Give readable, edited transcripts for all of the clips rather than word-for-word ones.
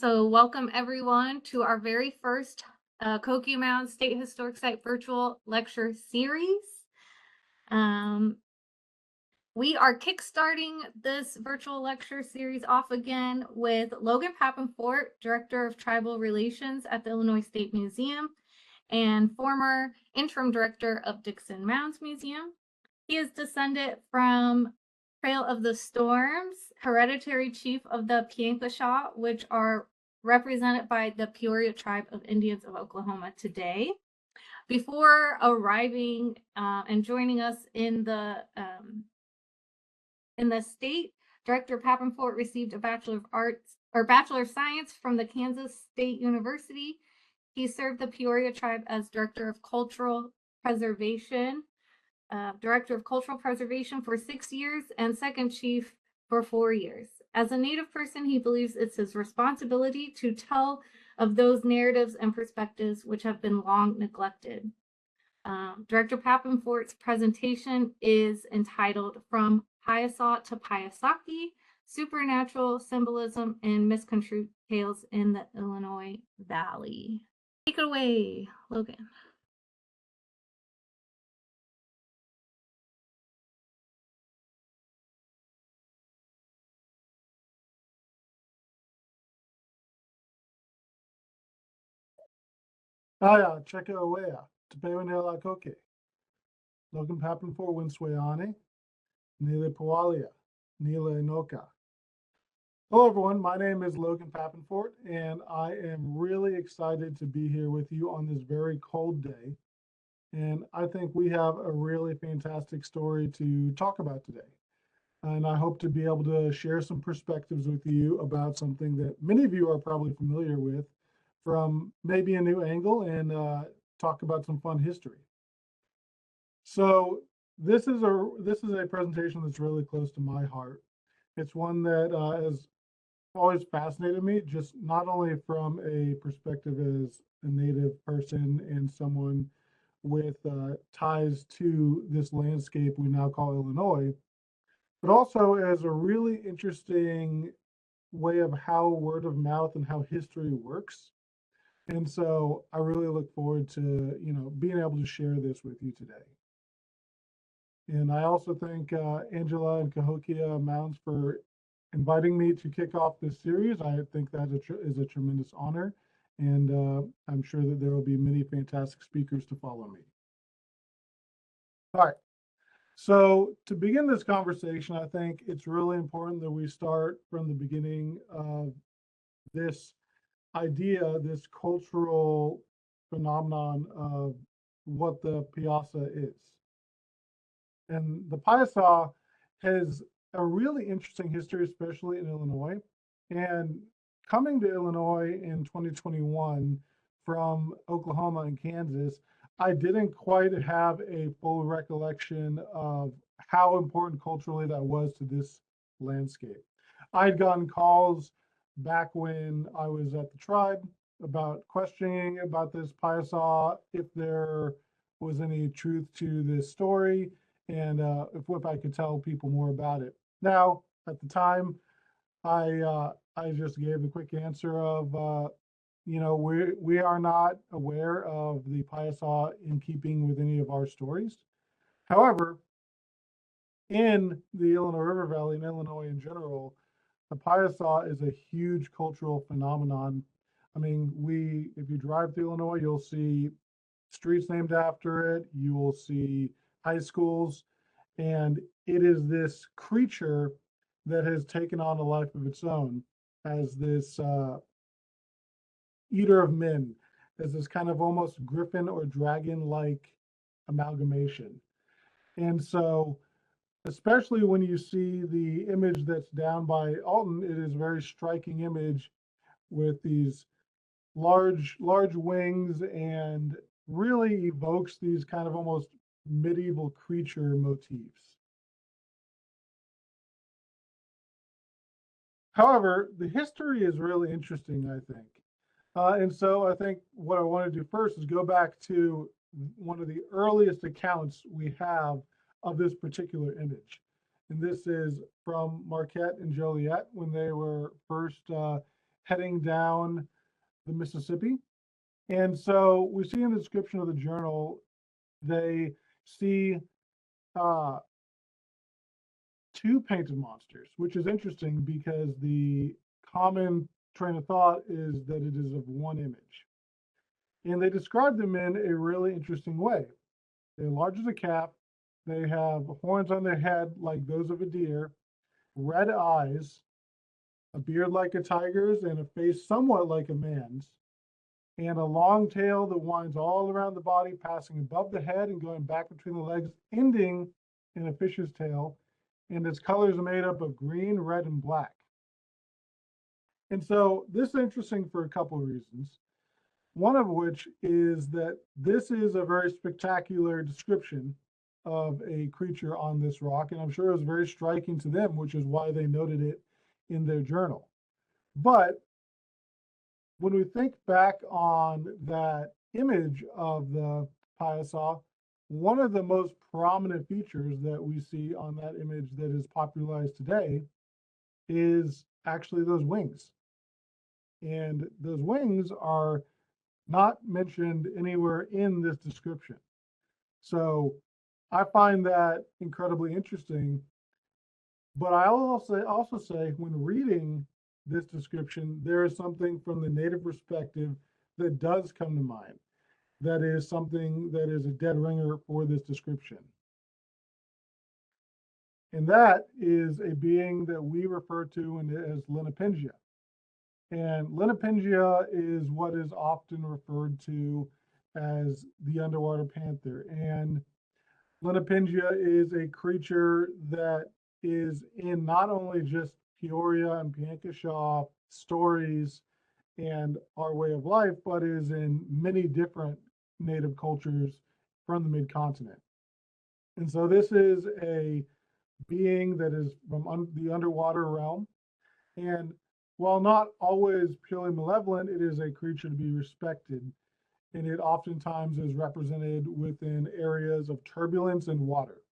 So welcome everyone to our very first Cahokia Mounds State Historic Site virtual lecture series. We are kickstarting this virtual lecture series off again with Logan Pappenfort, Director of Tribal Relations at the Illinois State Museum and former interim director of Dixon Mounds Museum. He is descended from Trail of the Storms, hereditary chief of the Piasa, which are represented by the Peoria Tribe of Indians of Oklahoma today. Before arriving and joining us in the state, Director Pappenfort received a Bachelor of Arts or Bachelor of Science from the Kansas State University. He served the Peoria Tribe as Director of Cultural Preservation, Director of Cultural Preservation for 6 years, and Second Chief for 4 years. As a Native person, he believes it's his responsibility to tell of those narratives and perspectives which have been long neglected. Director Pappenfort's presentation is entitled From Piasa to Payiihsaki, Supernatural Symbolism and Misconstrued Tales in the Illinois Valley. Take it away, Logan. Aya, Chekawea, Tepewanela Koke, Logan Pappenfort, Winswayane, Nile Pawalia, Nila Inoka. Hello, everyone. My name is Logan Pappenfort, and I am really excited to be here with you on this very cold day. And I think we have a really fantastic story to talk about today. And I hope to be able to share some perspectives with you about something that many of you are probably familiar with from maybe a new angle and talk about some fun history. So this is a presentation that's really close to my heart. It's one that has always fascinated me, just not only from a perspective as a Native person and someone with ties to this landscape we now call Illinois, but also as a really interesting way of how word of mouth and how history works. And so I really look forward to, being able to share this with you today. And I also thank Angela and Cahokia Mounds for inviting me to kick off this series. I think that is a tremendous honor. And I'm sure that there will be many fantastic speakers to follow me. All right. So to begin this conversation, I think it's really important that we start from the beginning of this idea, this cultural phenomenon of what the Piasa is. And the Piasa has a really interesting history, especially in Illinois. And coming to Illinois in 2021 from Oklahoma and Kansas, I didn't quite have a full recollection of how important culturally that was to this landscape. I'd gotten calls back when I was at the tribe about questioning about this Piasa, if there was any truth to this story, and if I could tell people more about it. Now, at the time, I just gave the quick answer of, we are not aware of the Piasa in keeping with any of our stories. However, in the Illinois River Valley and Illinois in general, the Piasa is a huge cultural phenomenon. I mean, if you drive through Illinois, you'll see streets named after it. You will see high schools, and it is this creature that has taken on a life of its own as this eater of men, as this kind of almost griffin or dragon-like amalgamation. And so, especially when you see the image that's down by Alton, it is a very striking image with these large wings, and really evokes these kind of almost medieval creature motifs. However, the history is really interesting, I think. And so I think what I want to do first is go back to one of the earliest accounts we have of this particular image. And this is from Marquette and Joliet when they were first heading down the Mississippi. And so we see in the description of the journal, they see uh, two painted monsters, which is interesting because the common train of thought is that it is of one image. And they describe them in a really interesting way. They're large as a calf. They have horns on their head like those of a deer, red eyes, a beard like a tiger's, and a face somewhat like a man's, and a long tail that winds all around the body, passing above the head and going back between the legs, ending in a fish's tail. And its colors are made up of green, red, and black. And so this is interesting for a couple of reasons. One of which is that this is a very spectacular description of a creature on this rock, and I'm sure it was very striking to them, which is why they noted it in their journal. But when we think back on that image of the Piasa, one of the most prominent features that we see on that image that is popularized today is actually those wings. And those wings are not mentioned anywhere in this description. So I find that incredibly interesting. But I also say when reading this description, there is something from the native perspective that does come to mind. That is something that is a dead ringer for this description. And that is a being that we refer to as Linapingia. And Linapingia is what is often referred to as the underwater panther. And Linapingia is a creature that is in not only just Peoria and Piankashaw stories and our way of life, but is in many different native cultures from the mid-continent. And so this is a being that is from the underwater realm. And while not always purely malevolent, it is a creature to be respected. And it oftentimes is represented within areas of turbulence and water.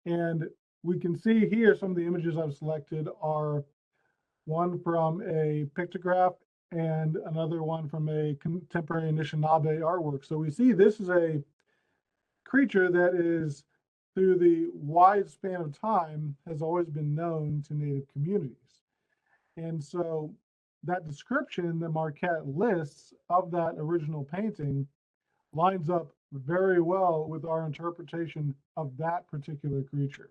And we can see here some of the images I've selected are one from a pictograph and another one from a contemporary Anishinaabe artwork. So we see this is a creature that is, through the wide span of time, has always been known to Native communities. And so that description that Marquette lists of that original painting lines up very well with our interpretation of that particular creature.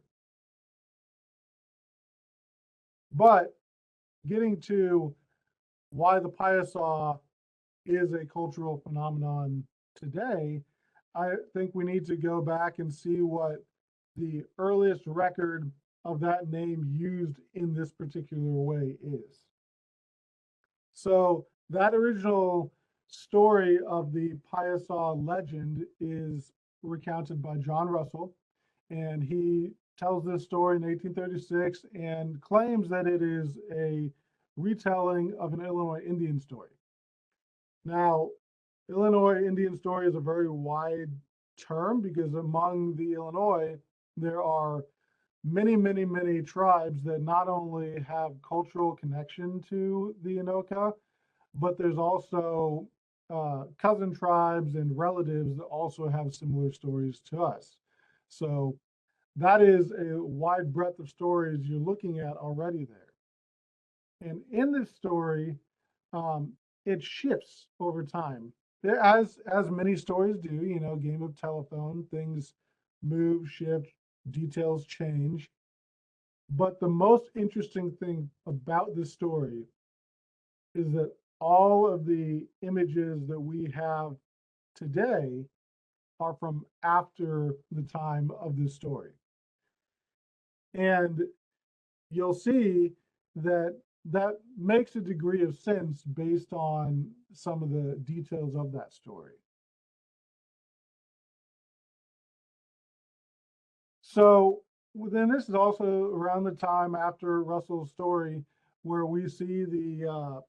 But getting to why the Piasa is a cultural phenomenon today, I think we need to go back and see what the earliest record of that name used in this particular way is. So that original story of the Piasa legend is recounted by John Russell, and he tells this story in 1836 and claims that it is a retelling of an Illinois Indian story. Now, Illinois Indian story is a very wide term because among the Illinois, there are many, many, many tribes that not only have cultural connection to the Anoka, but there's also cousin tribes and relatives that also have similar stories to us. So that is a wide breadth of stories you're looking at already there. And in this story, it shifts over time. As many stories do, you know, game of telephone, things move, shift, details change. But the most interesting thing about this story is that all of the images that we have today are from after the time of this story. And you'll see that that makes a degree of sense based on some of the details of that story. So then this is also around the time after Russell's story where we see the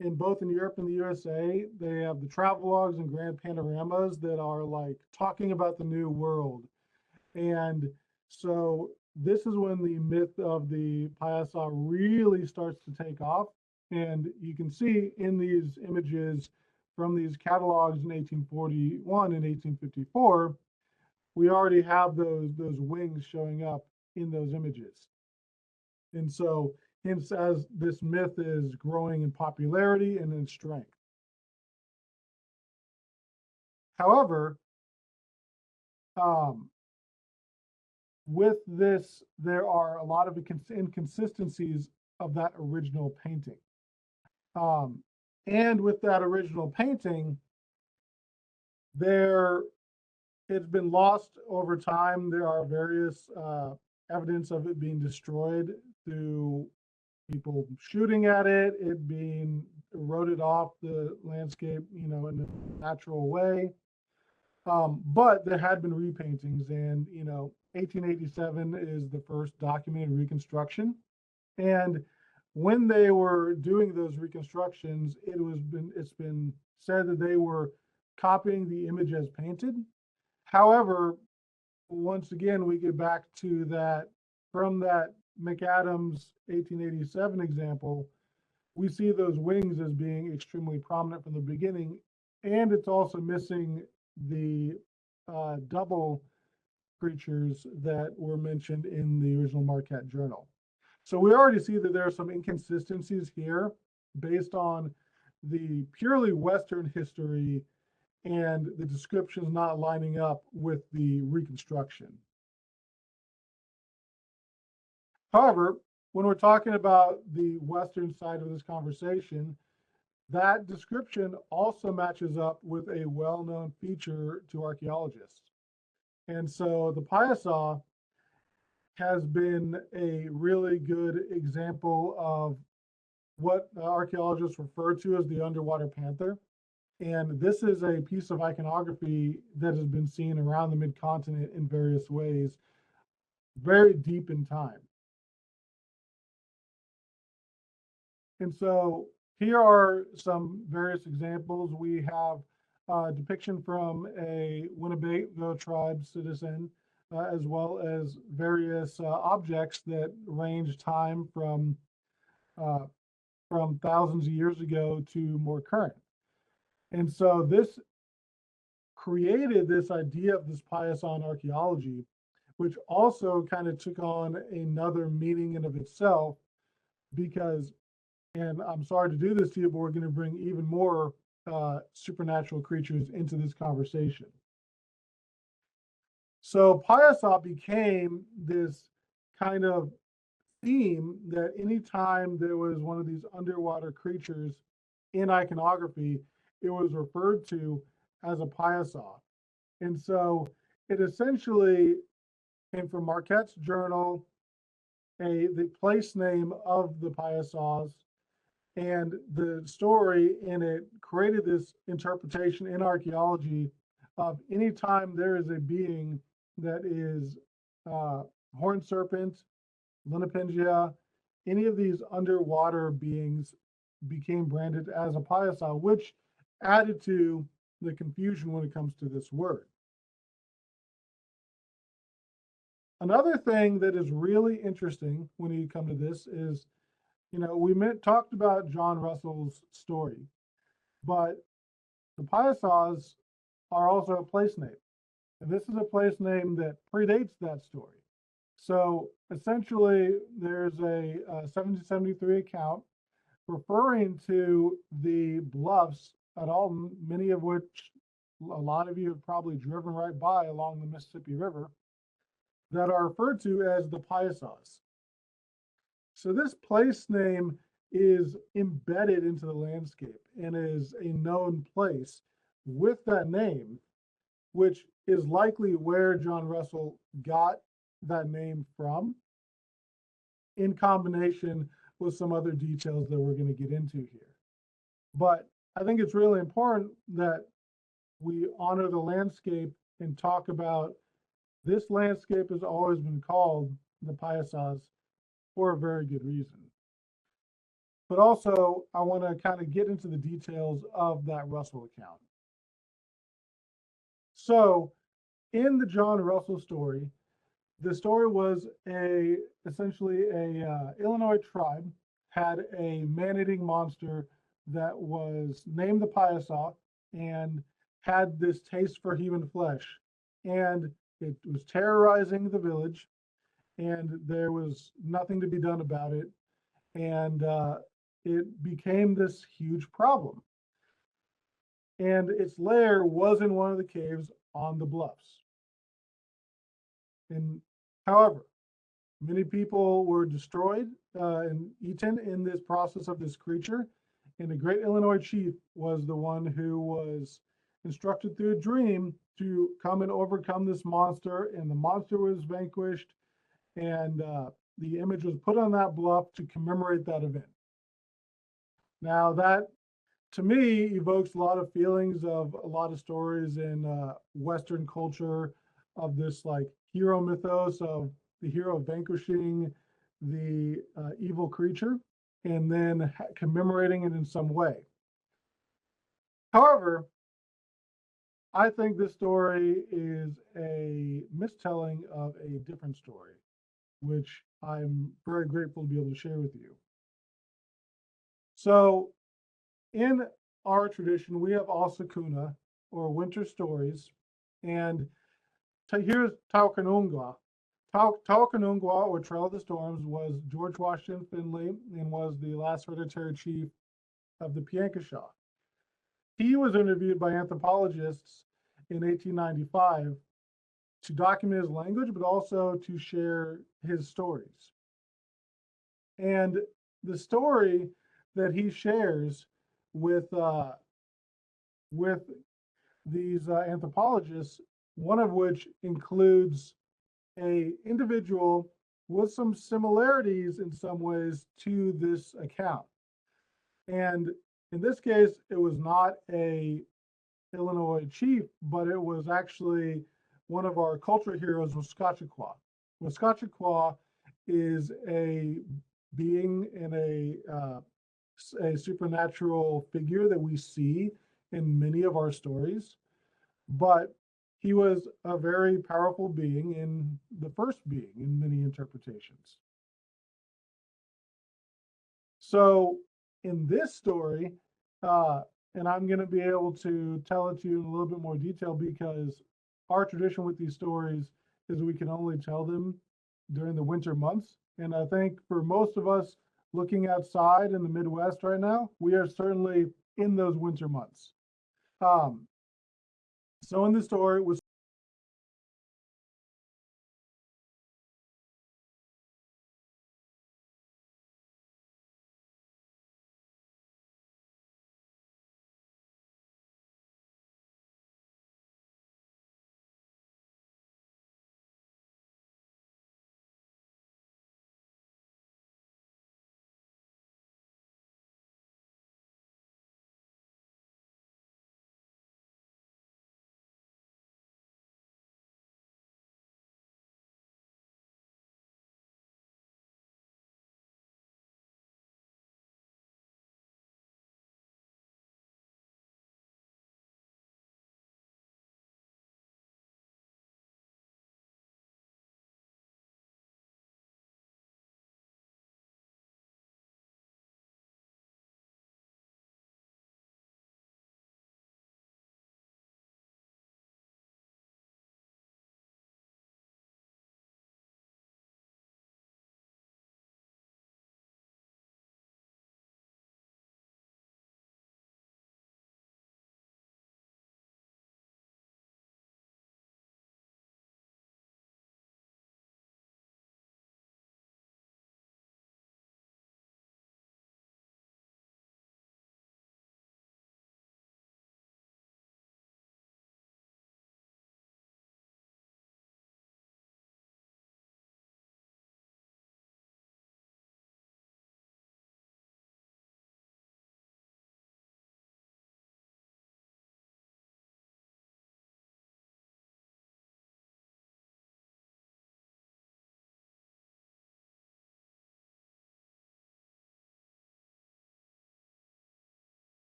in both in Europe and the USA, they have the travelogues and grand panoramas that are like talking about the new world. And so this is when the myth of the Piasa really starts to take off. And you can see in these images from these catalogs in 1841 and 1854, we already have those wings showing up in those images. And so, hence, as this myth is growing in popularity and in strength. However, with this, there are a lot of inconsistencies of that original painting. And with that original painting, it's been lost over time. There are various evidence of it being destroyed through people shooting at it, it being eroded off the landscape, in a natural way. But there had been repaintings, and 1887 is the first documented reconstruction. And when they were doing those reconstructions, it's been said that they were copying the image as painted. However, once again, we get back to that from that McAdams 1887 example, we see those wings as being extremely prominent from the beginning, and it's also missing the double creatures that were mentioned in the original Marquette Journal. So we already see that there are some inconsistencies here based on the purely Western history and the descriptions not lining up with the reconstruction. However, when we're talking about the Western side of this conversation, that description also matches up with a well-known feature to archaeologists. And so the Piasa has been a really good example of what archaeologists refer to as the underwater panther. And this is a piece of iconography that has been seen around the midcontinent in various ways, very deep in time. And so here are some various examples. We have a depiction from a Winnebago tribe citizen, as well as various objects that range time from thousands of years ago to more current. And so this created this idea of this Piasa archaeology, which also kind of took on another meaning in of itself, because, and I'm sorry to do this to you, but we're going to bring even more supernatural creatures into this conversation. So Piasa became this kind of theme that anytime there was one of these underwater creatures in iconography, it was referred to as a Piasa. And so it essentially came from Marquette's journal, the place name of the Piasas, and the story in it created this interpretation in archaeology of anytime there is a being that is horned serpent, Linapingia, any of these underwater beings became branded as a Piasa, which added to the confusion when it comes to this word. Another thing that is really interesting when you come to this is, we talked about John Russell's story, but the Piasas are also a place name. And this is a place name that predates that story. So essentially, there's a 1773 account referring to the bluffs at all, many of which a lot of you have probably driven right by along the Mississippi River, that are referred to as the Piasas. So this place name is embedded into the landscape and is a known place with that name, which is likely where John Russell got that name from, in combination with some other details that we're going to get into here. But I think it's really important that we honor the landscape and talk about this landscape has always been called the Piasas for a very good reason. But also, I want to kind of get into the details of that Russell account. So, in the John Russell story, the story was essentially a Illinois tribe had a man-eating monster that was named the Piasa and had this taste for human flesh. And it was terrorizing the village, and there was nothing to be done about it. And it became this huge problem. And its lair was in one of the caves on the bluffs. And however, many people were destroyed and eaten in this process of this creature. And the great Illinois chief was the one who was instructed through a dream to come and overcome this monster. And the monster was vanquished. And the image was put on that bluff to commemorate that event. Now, that to me evokes a lot of feelings of a lot of stories in Western culture of this like hero mythos of the hero vanquishing the evil creature and then commemorating it in some way. However, I think this story is a mistelling of a different story, which I'm very grateful to be able to share with you. So in our tradition, we have Asakuna, or winter stories, and here's Taukanungwa. Taukanungwa, or Trail of the Storms, was George Washington Finley and was the last hereditary chief of the Piankashaw. He was interviewed by anthropologists in 1895 to document his language, but also to share his stories. And the story that he shares with these anthropologists, one of which includes a individual with some similarities in some ways to this account. And in this case, it was not a Illinois chief, but it was actually one of our culture heroes, Wiskachaqua. Wiskachaqua is a being in a supernatural figure that we see in many of our stories, but he was a very powerful being in the first being in many interpretations. So in this story, and I'm going to be able to tell it to you in a little bit more detail because our tradition with these stories is we can only tell them during the winter months. And I think for most of us looking outside in the Midwest right now, we are certainly in those winter months. So in the story was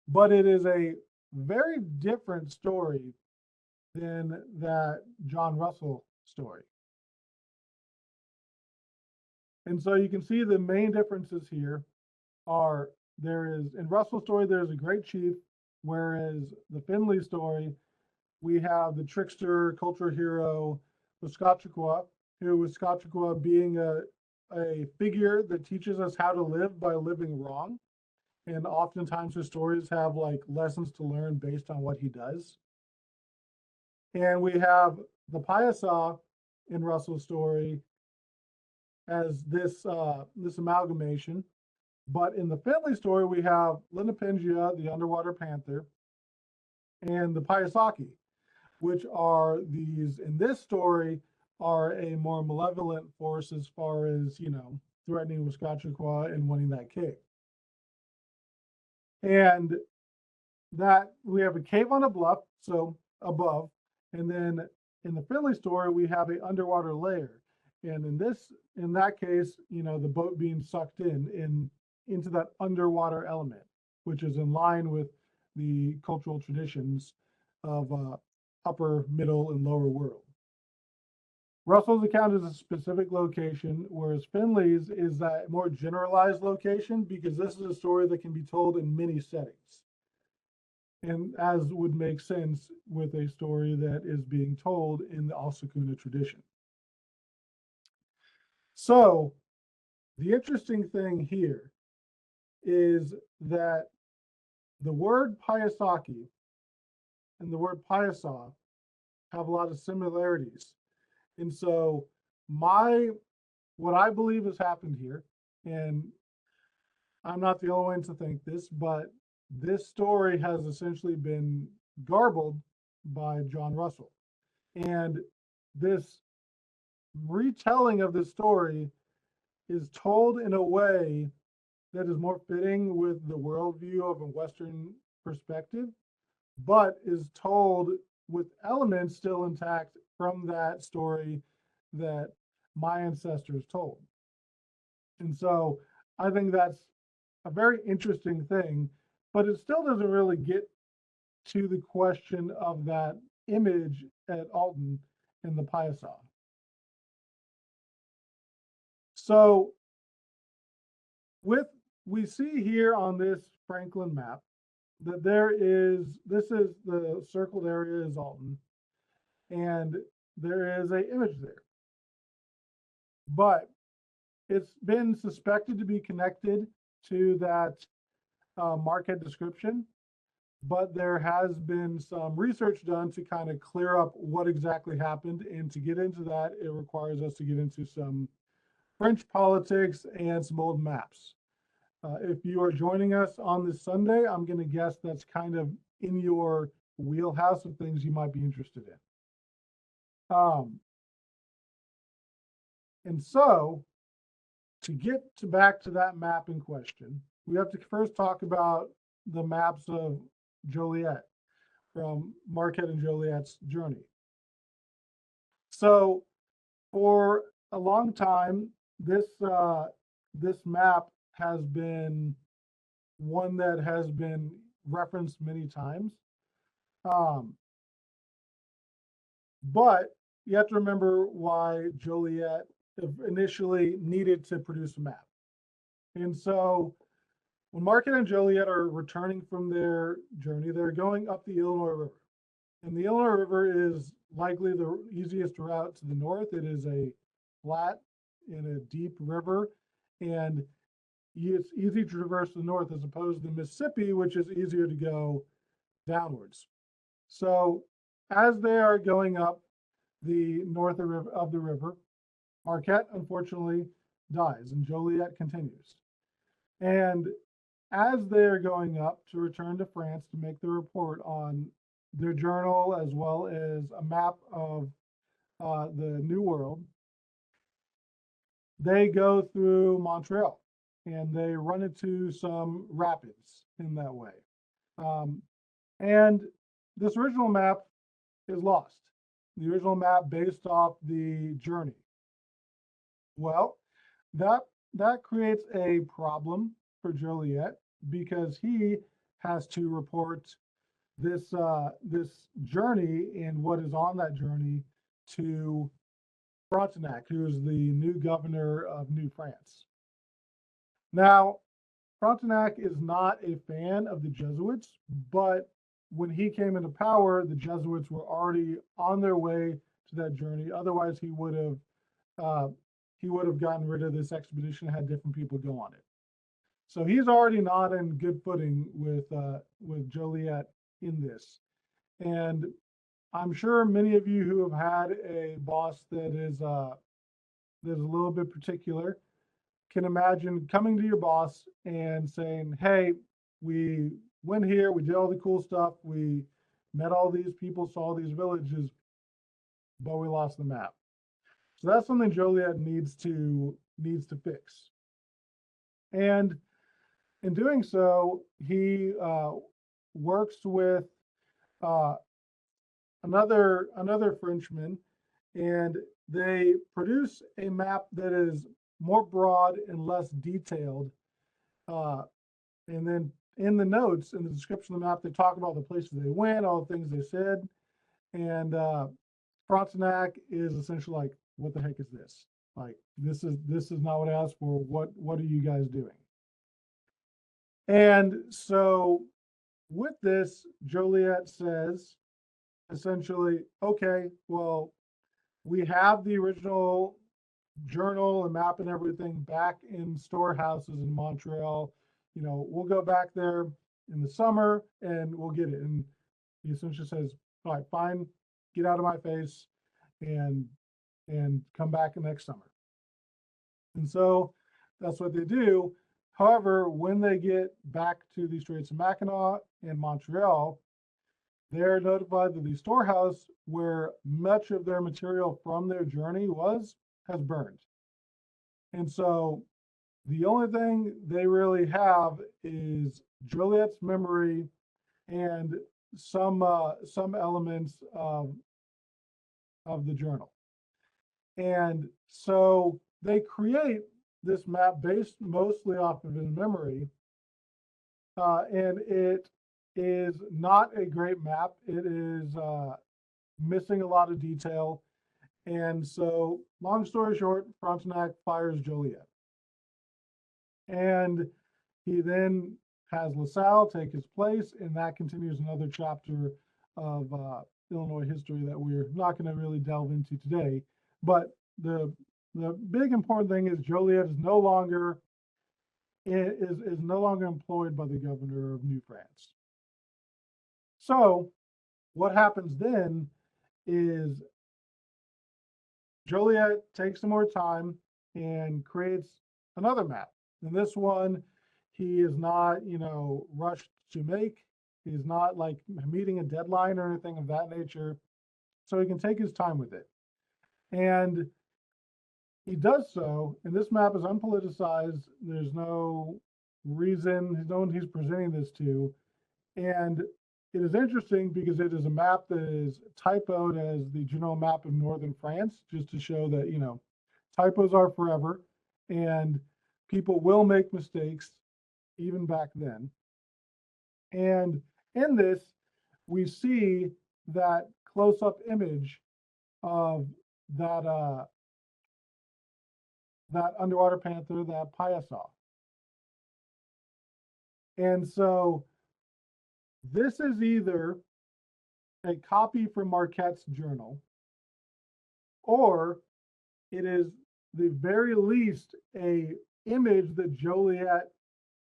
but it is a very different story than that John Russell story. And so you can see the main differences here are in Russell's story, there's a great chief, whereas the Finley story, we have the trickster culture hero, Misconstrued, who Misconstrued being a figure that teaches us how to live by living wrong. And oftentimes his stories have like lessons to learn based on what he does. And we have the Piasa in Russell's story as this amalgamation. But in the Finley story, we have Linapingia, the underwater panther, and the Piyiihsaki, which are these, in this story, are a more malevolent force as far as, threatening Misconstrued and winning that cave. And that we have a cave on a bluff, so above, and then in the Finley story, we have an underwater layer. And in that case, the boat being sucked into that underwater element, which is in line with the cultural traditions of upper, middle, and lower world. Russell's account is a specific location, whereas Finley's is that more generalized location because this is a story that can be told in many settings. And as would make sense with a story that is being told in the Asakuna tradition. So the interesting thing here is that the word Piyiihsaki and the word Piasa have a lot of similarities. And so what I believe has happened here, and I'm not the only one to think this, but this story has essentially been garbled by John Russell. And this retelling of this story is told in a way that is more fitting with the worldview of a Western perspective, but is told with elements still intact from that story that my ancestors told. And so I think that's a very interesting thing, but it still doesn't really get to the question of that image at Alton in the Piasa. So we see here on this Franklin map that this is the circled area is Alton, and there is an image there. But it's been suspected to be connected to that Marquette description, but there has been some research done to kind of clear up what exactly happened. And to get into that, it requires us to get into some French politics and some old maps. If you are joining us on this Sunday, I'm going to guess that's kind of in your wheelhouse of things you might be interested in. And so to get back to that map in question, we have to first talk about the maps of Joliet from Marquette and Joliet's journey. So for a long time, this map has been one that has been referenced many times. But you have to remember why Joliet initially needed to produce a map. And so when Marquette and Joliet are returning from their journey, they're going up the Illinois River. And the Illinois River is likely the easiest route to the north. It is a flat and a deep river, and it's easy to traverse the north as opposed to the Mississippi, which is easier to go downwards. So as they are going up the north of the river, Marquette unfortunately dies and Joliet continues. And as they're going up to return to France to make the report on their journal as well as a map of the New World, they go through Montreal and they run into some rapids in that way. And this original map is lost. The original map based off the journey. Well, that creates a problem for Joliet because he has to report this this journey and what is on that journey to Frontenac, who is the new governor of New France. Now, Frontenac is not a fan of the Jesuits, but when he came into power, the Jesuits were already on their way to that journey. Otherwise, he would have gotten rid of this expedition, had different people go on it. So he's already not in good footing with Joliet in this. And I'm sure many of you who have had a boss that is a little bit particular can imagine coming to your boss and saying, hey, we went here, we did all the cool stuff, we met all these people, saw these villages, but we lost the map. So that's something Joliet needs to fix. And in doing so, he works with another Frenchman, and they produce a map that is more broad and less detailed. And then in the notes, in the description of the map, they talk about the places they went, all the things they said. And Frontenac is essentially like, what the heck is this? Like, this is not what I asked for. What are you guys doing? And so with this, Joliet says, essentially, okay, well, we have the original journal and map and everything back in storehouses in Montreal. You know, we'll go back there in the summer and we'll get it. And he essentially says, all right, fine, get out of my face and come back next summer. And so that's what they do. However, when they get back to the Straits of Mackinac and Montreal, they're notified that the storehouse where much of their material from their journey has burned. And so the only thing they really have is Joliet's memory and some elements of the journal. And so they create this map based mostly off of his memory, and it is not a great map. It is missing a lot of detail. And so, long story short, Frontenac fires Joliet. And he then has LaSalle take his place, and that continues another chapter of Illinois history that we're not going to really delve into today. But the big important thing is Joliet is no longer employed by the governor of New France. So what happens then is Joliet takes some more time and creates another map. And this one, he is not, rushed to make. He's not like meeting a deadline or anything of that nature. So he can take his time with it. And he does so, and this map is unpoliticized. There's no reason, no one he's presenting this to. And it is interesting because it is a map that is typoed as the general map of northern France, just to show that, typos are forever and people will make mistakes even back then. And in this, we see that close-up image of that underwater panther, that Piasa. And so this is either a copy from Marquette's journal, or it is the very least a image that Joliet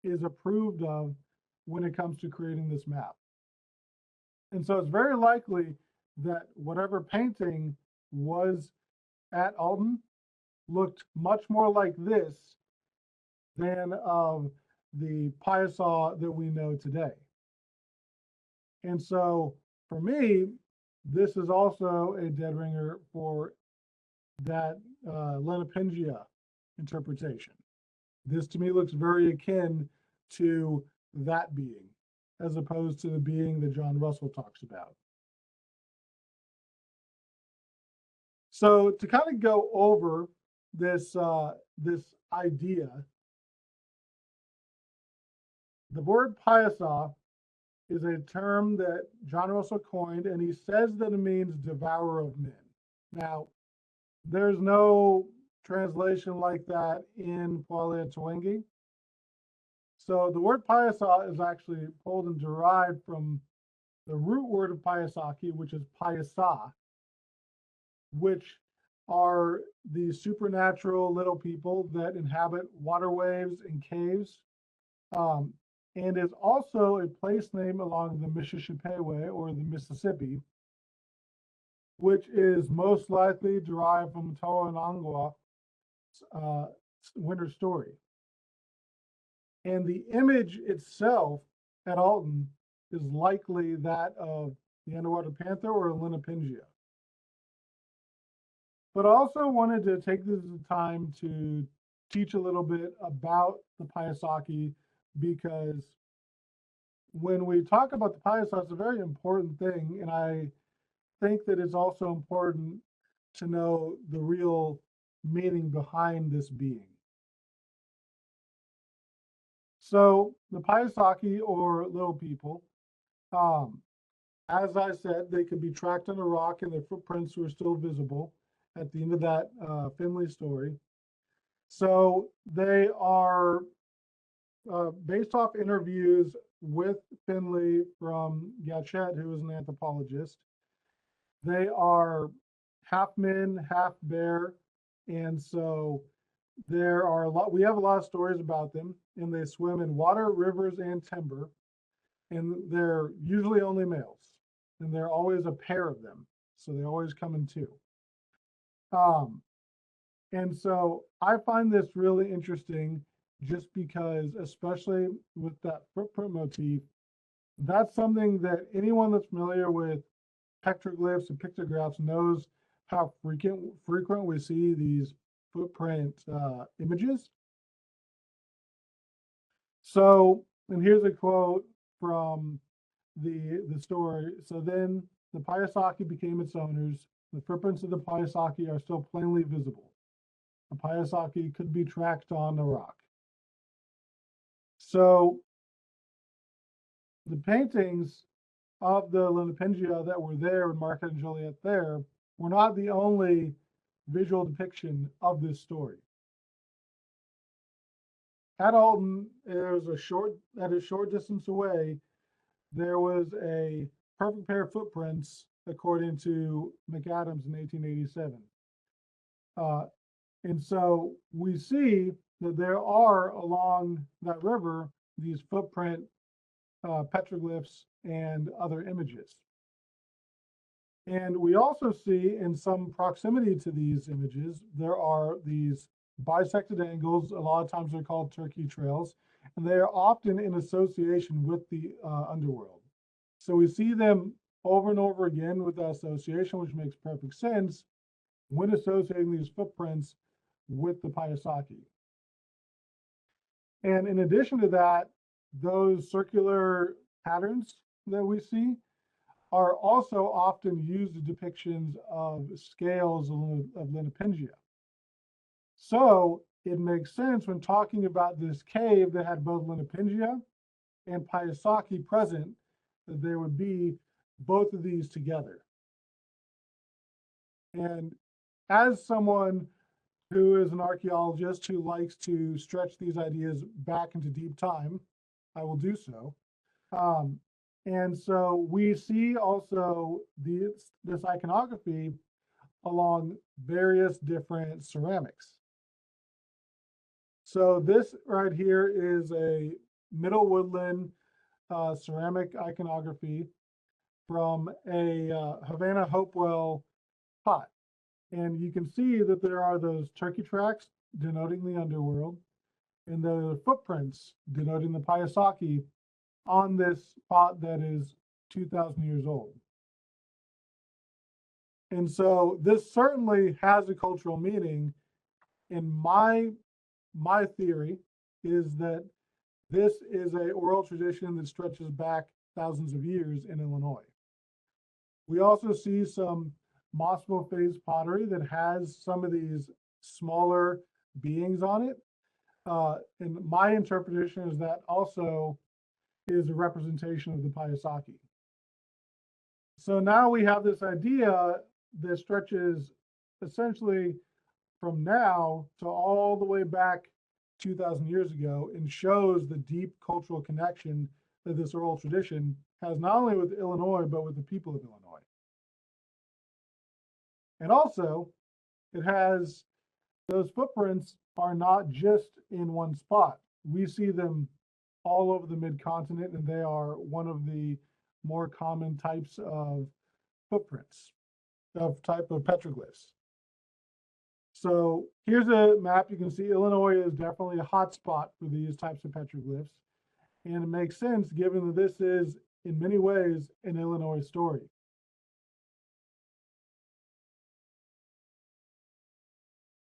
is approved of when it comes to creating this map. And so it's very likely that whatever painting was at Alton looked much more like this than of the Piasa that we know today. And so for me, this is also a dead ringer for that Lenapengia interpretation. This to me looks very akin to that being, as opposed to the being that John Russell talks about. So to kind of go over this idea, the word Piasa is a term that John Russell coined, and he says that it means devourer of men. Now, there's no translation like that in Payiihsaki. So the word Piasa is actually pulled and derived from the root word of Piasaki, which is Piasa, which are the supernatural little people that inhabit water waves and caves, and is also a place name along the Mississippi or the Mississippi, which is most likely derived from Toanangwa winter story. And the image itself at Alton is likely that of the underwater panther or Linapingia. But I also wanted to take this time to teach a little bit about the Piasaki, because when we talk about the Piasa, it's a very important thing. And I think that it's also important to know the real meaning behind this being. So the Piasaki, or little people, as I said, they can be tracked on a rock and their footprints were still visible at the end of that Finley story. So they are based off interviews with Finley from Gachet, who is an anthropologist. They are half men, half bear, and so there are we have a lot of stories about them, and they swim in water, rivers, and timber, and they're usually only males, and there are always a pair of them, so they always come in two. And so I find this really interesting, just because, especially with that footprint motif, that's something that anyone that's familiar with petroglyphs and pictographs knows how frequent we see these footprint images. So, and here's a quote from the story. So then the Piasaki became its owners. The footprints of the Piasaki are still plainly visible. The Piasaki could be tracked on the rock. So the paintings of the Linapingia that were there with Margaret and Juliet there were not the only visual depiction of this story. At Alton, at a short distance away, there was a perfect pair of footprints, according to McAdams in 1887. And so we see that there are along that river these footprint petroglyphs and other images. And we also see, in some proximity to these images, there are these bisected angles. A lot of times they're called turkey trails, and they are often in association with the underworld. So we see them over and over again with that association, which makes perfect sense when associating these footprints with the Piasaki. And in addition to that, those circular patterns that we see are also often used as depictions of scales of Linapingia. So it makes sense when talking about this cave that had both Linapingia and Piasaki present, that there would be both of these together. And as someone who is an archaeologist who likes to stretch these ideas back into deep time, I will do so. And so we see also this iconography along various different ceramics. So this right here is a Middle Woodland ceramic iconography from a Havana Hopewell pot. And you can see that there are those turkey tracks denoting the underworld, and the footprints denoting the Piasaki on this pot that is 2,000 years old. And so this certainly has a cultural meaning. And my theory is that this is an oral tradition that stretches back thousands of years in Illinois. We also see some Mossville phase pottery that has some of these smaller beings on it. And my interpretation is that also is a representation of the Piasaki. So now we have this idea that stretches essentially from now to all the way back 2,000 years ago and shows the deep cultural connection that this oral tradition has not only with Illinois, but with the people of Illinois. And also, it has those footprints are not just in one spot. We see them all over the midcontinent, and they are one of the more common types of footprints, type of petroglyphs. So here's a map. You can see Illinois is definitely a hot spot for these types of petroglyphs. And it makes sense given that this is, in many ways, an Illinois story.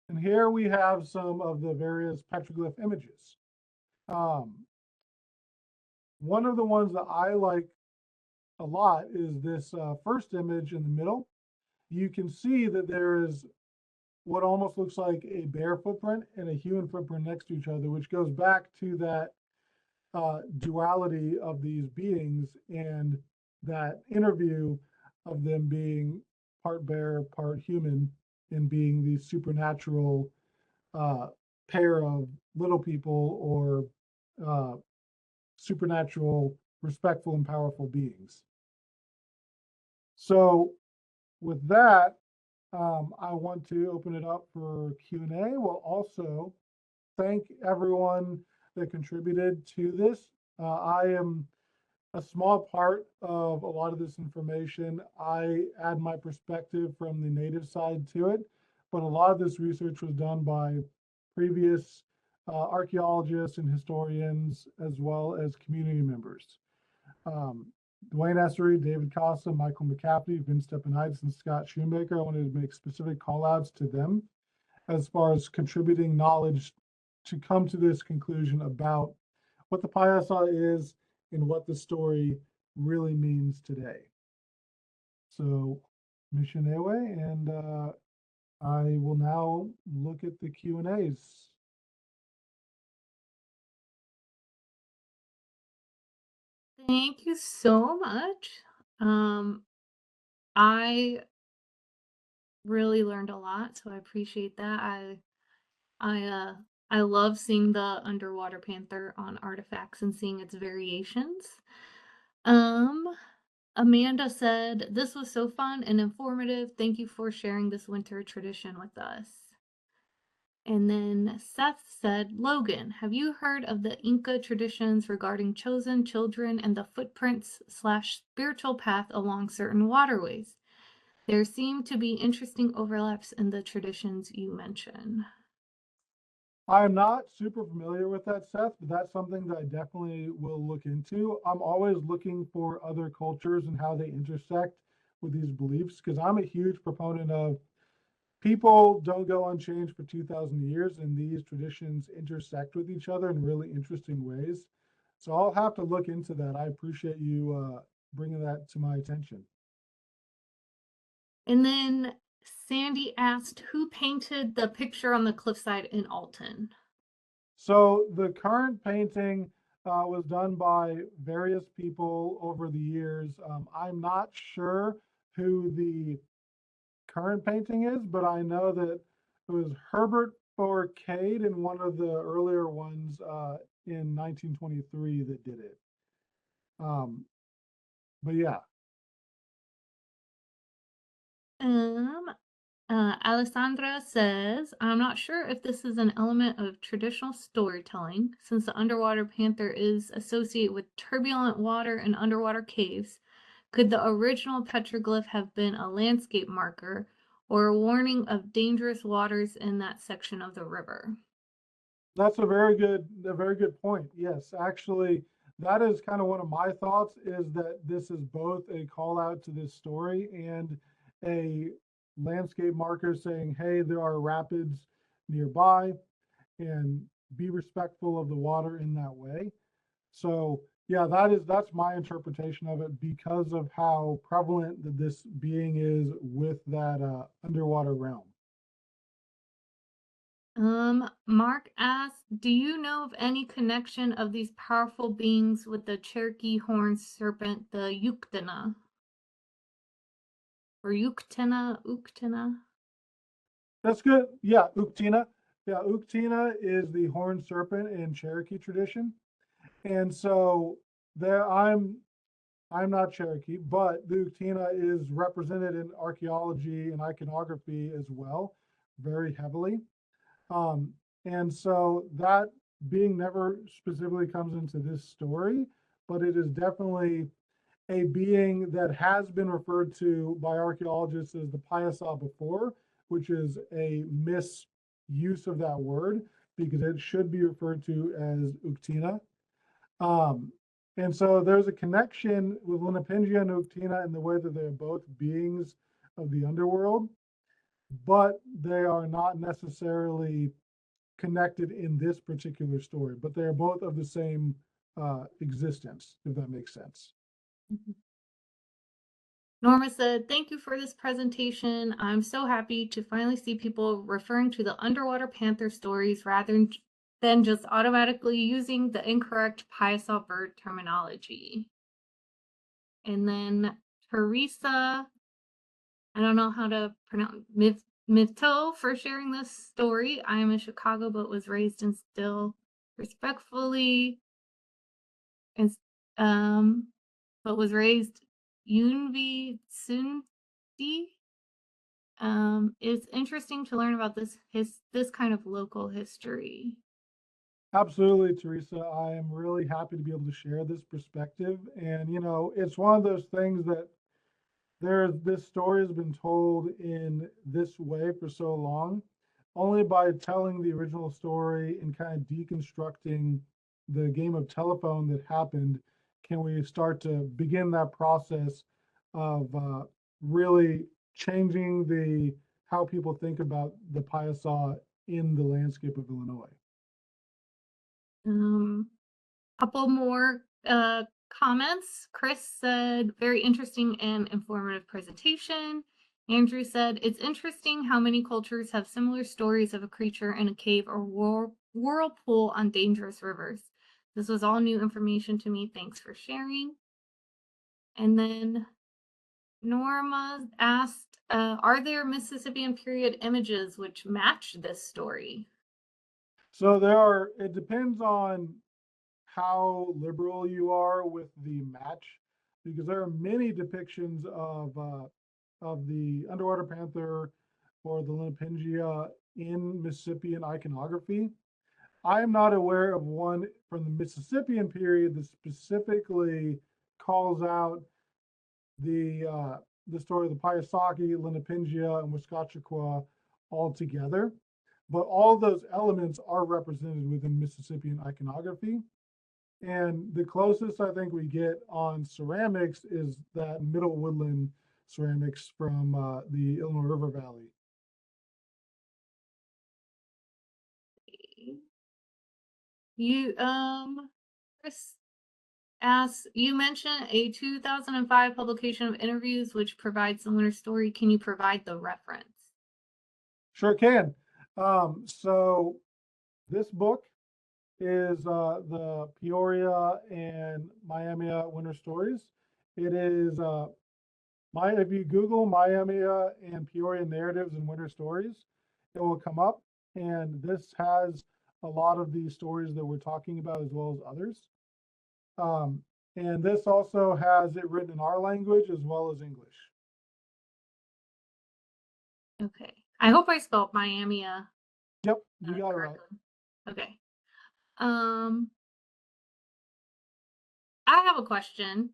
And here we have some of the various petroglyph images. One of the ones that I like a lot is this first image in the middle. You can see that there is what almost looks like a bear footprint and a human footprint next to each other, which goes back to that duality of these beings and that interview of them being part bear, part human, and being these supernatural pair of little people or supernatural, respectful, and powerful beings. So with that, I want to open it up for Q&A. We'll also thank everyone that contributed to this. I am a small part of a lot of this information. I add my perspective from the native side to it, but a lot of this research was done by previous archaeologists and historians, as well as community members. Dwayne Essery, David Costa, Michael McCaffrey, Vince Stepanidis, and Scott Shoemaker. I wanted to make specific call outs to them as far as contributing knowledge to come to this conclusion about what the Piasa is and what the story really means today. So, Mission Ewe, and I will now look at the Q&As. Thank you so much. I really learned a lot, so I appreciate that. I love seeing the underwater panther on artifacts and seeing its variations. Amanda said, "This was so fun and informative. Thank you for sharing this winter tradition with us." And then Seth said, "Logan, have you heard of the Inca traditions regarding chosen children and the footprints/spiritual path along certain waterways? There seem to be interesting overlaps in the traditions you mention." I'm not super familiar with that, Seth, but that's something that I definitely will look into. I'm always looking for other cultures and how they intersect with these beliefs, because I'm a huge proponent of people don't go unchanged for 2,000 years, and these traditions intersect with each other in really interesting ways. So I'll have to look into that. I appreciate you bringing that to my attention. And then Sandy asked, "Who painted the picture on the cliffside in Alton?" So the current painting was done by various people over the years. I'm not sure who the current painting is, but I know that it was Herbert Forcade in one of the earlier ones in 1923 that did it. But yeah. Alessandra says, "I'm not sure if this is an element of traditional storytelling, since the underwater panther is associated with turbulent water and underwater caves. Could the original petroglyph have been a landscape marker or a warning of dangerous waters in that section of the river?" That's a very good point. Yes, actually, that is kind of one of my thoughts, is that this is both a call out to this story and a landscape marker saying, hey, there are rapids nearby, and be respectful of the water in that way. So yeah, that's my interpretation of it, because of how prevalent that this being is with that underwater realm. Mark asks, do you know of any connection of these powerful beings with the Cherokee horned serpent, the Yuktana? Or Uktana? That's good. Yeah, Uktina. Yeah, Uktina is the horned serpent in Cherokee tradition. And so there I'm not Cherokee, but the Uktina is represented in archaeology and iconography as well, very heavily. Um, and so that being never specifically comes into this story, but it is definitely a being that has been referred to by archaeologists as the Piasa before, which is a misuse of that word because it should be referred to as Uktina. Um, and so there's a connection with Linapingia and Uktina in the way that they're both beings of the underworld, but they are not necessarily connected in this particular story, but they are both of the same existence, if that makes sense. Mhm. Norma said, thank you for this presentation. I'm so happy to finally see people referring to the underwater panther stories rather than just automatically using the incorrect Piasa bird terminology. And then Teresa, I don't know how to pronounce Mifto for sharing this story. I am in Chicago, but was raised in still respectfully and but was raised Yunvi Sundi. It's interesting to learn about this kind of local history. Absolutely, Teresa. I am really happy to be able to share this perspective. And, it's one of those things that this story has been told in this way for so long. Only by telling the original story and kind of deconstructing the game of telephone that happened can we start to begin that process of really changing the how people think about the Piasa in the landscape of Illinois. Couple more comments. Chris said, very interesting and informative presentation. Andrew said, it's interesting how many cultures have similar stories of a creature in a cave or whirlpool on dangerous rivers. This was all new information to me. Thanks for sharing. And then Norma asked, are there Mississippian period images which match this story? So it depends on how liberal you are with the match, because there are many depictions of the underwater panther or the Linapingia in Mississippian iconography. I am not aware of one from the Mississippian period that specifically calls out the story of the Piasaki, Linapingia, and Wiscatchequa all together. But all those elements are represented within Mississippian iconography. And the closest I think we get on ceramics is that middle woodland ceramics from the Illinois River Valley. You Chris asks, you mentioned a 2005 publication of interviews which provides the winter story. Can you provide the reference? Sure can. So this book is the Peoria and Miami winter stories. It is if you Google Miami and Peoria narratives and winter stories, it will come up. And this has a lot of these stories that we're talking about as well as others. And this also has it written in our language as well as English. Okay. I hope I spelled Miami Yep, you got it right. Okay. I have a question.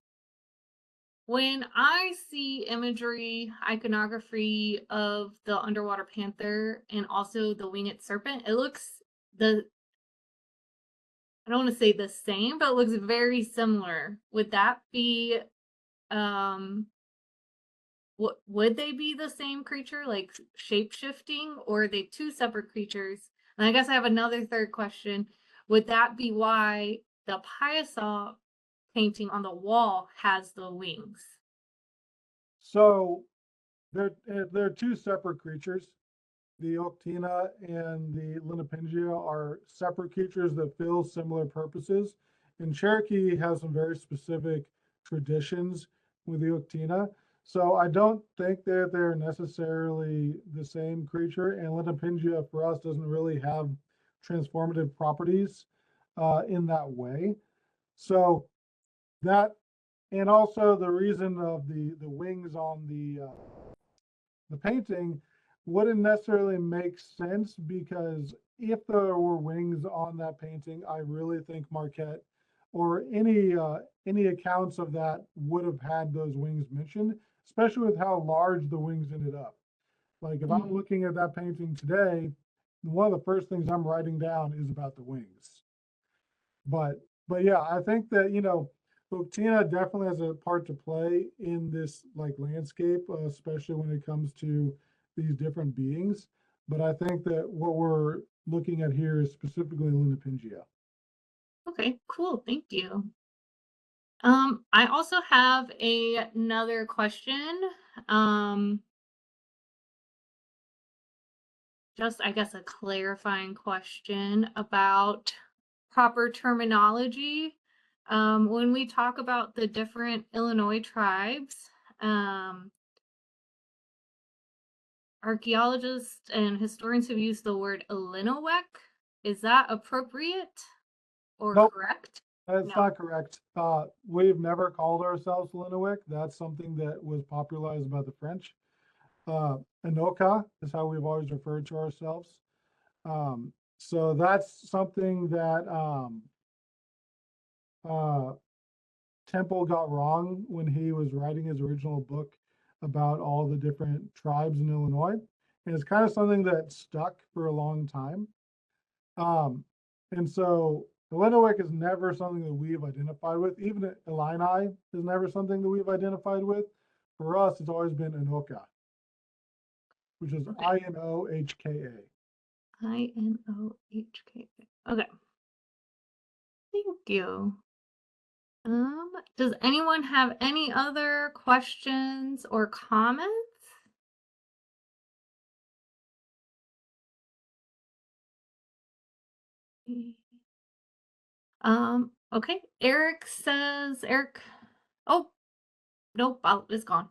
When I see imagery, iconography of the underwater panther and also the winged serpent, it looks I don't want to say the same, but it looks very similar. Would that be would they be the same creature, like shape shifting, or are they two separate creatures? And I guess I have another third question. Would that be why the Piasa painting on the wall has the wings? So they're two separate creatures. the Octina and the Linapingia are separate creatures that fill similar purposes. And Cherokee has some very specific traditions with the Octina. So I don't think that they're necessarily the same creature. And Linapingia for us doesn't really have transformative properties in that way. So that, and also the reason of the wings on the painting wouldn't necessarily make sense, because if there were wings on that painting, I really think Marquette or any accounts of that would have had those wings mentioned, especially with how large the wings ended up. Like if I'm looking at that painting today, one of the first things I'm writing down is about the wings. But yeah, I think that, you know, Octina definitely has a part to play in this like landscape, especially when it comes to these different beings. But I think that what we're looking at here is specifically Lunapingia. Okay, cool. Thank you. I also have another question. Just, I guess, a clarifying question about proper terminology. When we talk about the different Illinois tribes, archaeologists and historians have used the word Illinois. Is that appropriate or Nope, correct? that's No. not correct. We've never called ourselves Linowik. That's something that was popularized by the French. Anoka is how we've always referred to ourselves. So that's something that Temple got wrong when he was writing his original book about all the different tribes in Illinois. And it's kind of something that stuck for a long time. And so Illinois is never something that we've identified with. Even Illini is never something that we've identified with. For us, it's always been Anoka, which is Okay. Inohka. Inohka. Okay. Thank you. Does anyone have any other questions or comments? Okay. Eric says, oh, nope, it's gone.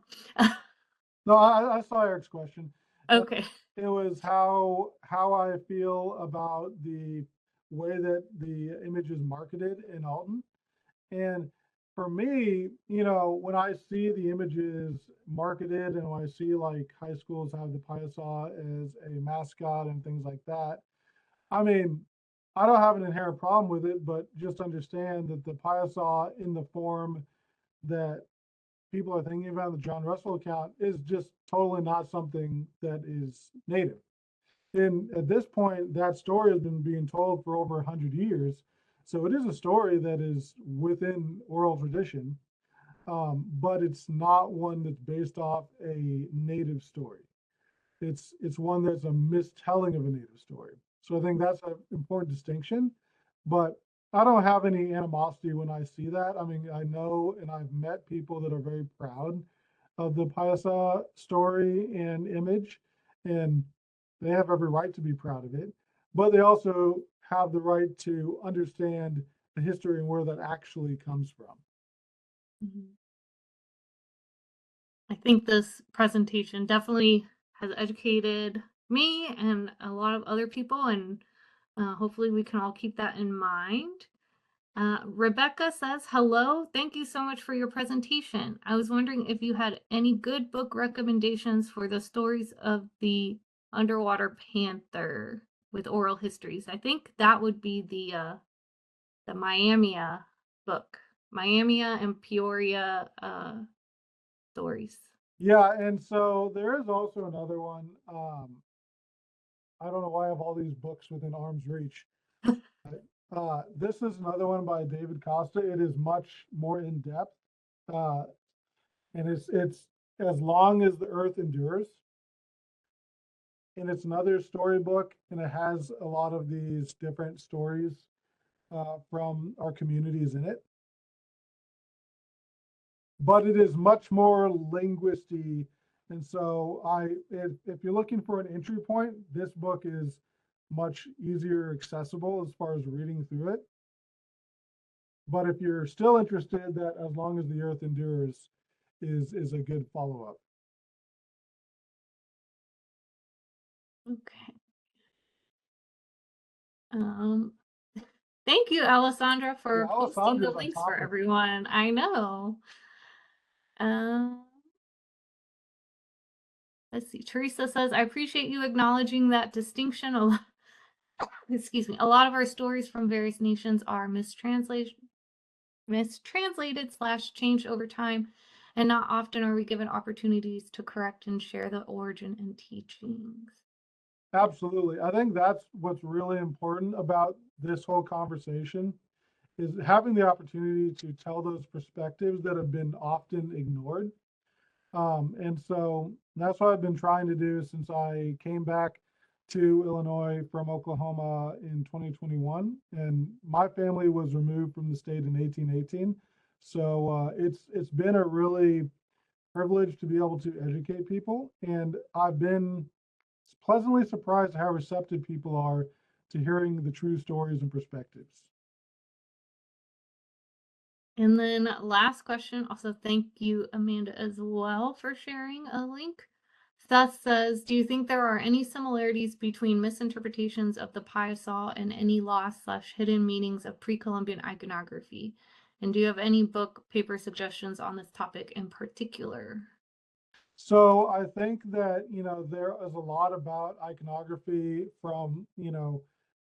No, I saw Eric's question. Okay. It was how I feel about the way that the image is marketed in Alton. And for me, you know, when I see the images marketed and when I see like high schools have the Piasa as a mascot and things like that, I mean, I don't have an inherent problem with it, but just understand that the Piasa in the form that people are thinking about the John Russell account is just totally not something that is native. And at this point, that story has been being told for over 100 years. So it is a story that is within oral tradition, but it's not one that's based off a native story. It's one that's a mistelling of a native story. So I think that's an important distinction. But I don't have any animosity when I see that. I mean, I know and I've met people that are very proud of the Piasa story and image, and they have every right to be proud of it. But they also have the right to understand the history and where that actually comes from. Mhm. I think this presentation definitely has educated me and a lot of other people, and hopefully we can all keep that in mind. Rebecca says, hello, thank you so much for your presentation. I was wondering if you had any good book recommendations for the stories of the underwater panther with oral histories. I think that would be the Miamia book, Miamia and Peoria stories. Yeah, and so there is also another one. I don't know why I have all these books within arm's reach. This is another one by David Costa. It is much more in depth, uh, and it's as long as the earth endures. And it's another storybook, and it has a lot of these different stories from our communities in it. But it is much more linguisty And so if you're looking for an entry point, this book is much easier accessible as far as reading through it. But if you're still interested, that As Long as the Earth Endures is a good follow-up. Okay. Thank you, Alessandra, for Yeah, posting the Alessandra's on links top for of it. everyone. I know. Let's see. Teresa says, I appreciate you acknowledging that distinction. Excuse me. A lot of our stories from various nations are mistranslated / changed over time, and not often are we given opportunities to correct and share the origin and teachings. Absolutely. I think that's what's really important about this whole conversation is having the opportunity to tell those perspectives that have been often ignored. And so that's what I've been trying to do since I came back to Illinois from Oklahoma in 2021. And my family was removed from the state in 1818. So it's been a really privilege to be able to educate people. And I've been pleasantly surprised how receptive people are to hearing the true stories and perspectives. And then last question, also thank you, Amanda, as well for sharing a link. Seth says, do you think there are any similarities between misinterpretations of the Piasa and any lost / hidden meanings of pre-Columbian iconography? And do you have any book paper suggestions on this topic in particular? So I think that, there is a lot about iconography from,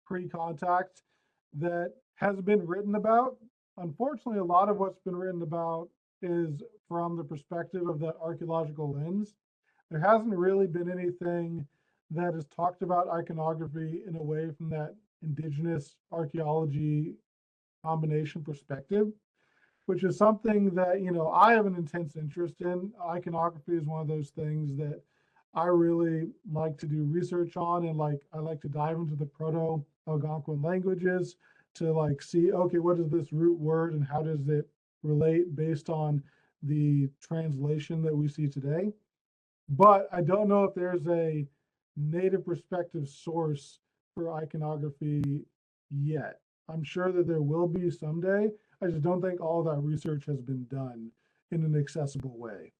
pre-contact that has been written about. Unfortunately, a lot of what's been written about is from the perspective of that archaeological lens. There hasn't really been anything that has talked about iconography in a way from that indigenous archaeology combination perspective, which is something that, I have an intense interest in. Iconography is one of those things that I really like to do research on, and I like to dive into the Proto-Algonquin languages to see, okay, what is this root word and how does it relate based on the translation that we see today. But I don't know if there's a native perspective source for iconography yet. I'm sure that there will be someday. I just don't think all that research has been done in an accessible way.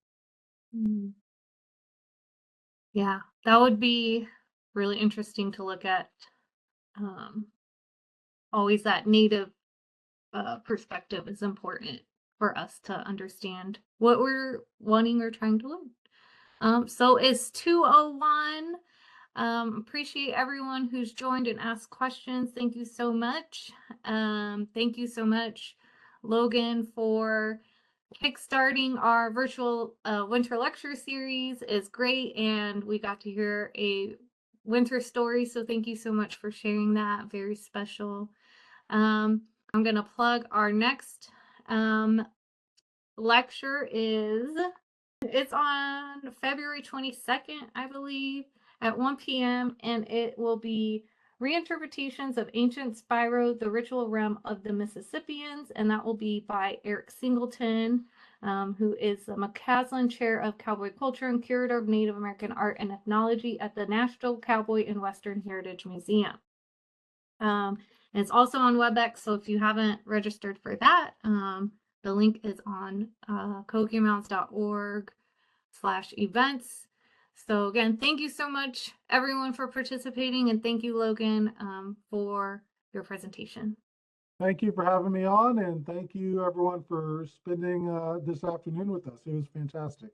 Mm. Yeah, that would be really interesting to look at. Always that native perspective is important for us to understand what we're wanting or trying to learn. So it's 2:01. Appreciate everyone who's joined and asked questions. Thank you so much. Thank you so much, Logan, for kickstarting our virtual winter lecture series. Is great, and we got to hear a winter story. So thank you so much for sharing that. Very special. I'm gonna plug our next lecture it's on February 22nd, I believe, at 1 p.m. and it will be Reinterpretations of Ancient Spyro, the Ritual Realm of the Mississippians, and that will be by Eric Singleton, who is the McCaslin Chair of Cowboy Culture and Curator of Native American Art and Ethnology at the National Cowboy and Western Heritage Museum. And it's also on WebEx, so if you haven't registered for that, the link is on cahokiamounds.org/events. So again, thank you so much, everyone, for participating, and thank you, Logan, for your presentation. Thank you for having me on, and thank you everyone for spending this afternoon with us. It was fantastic.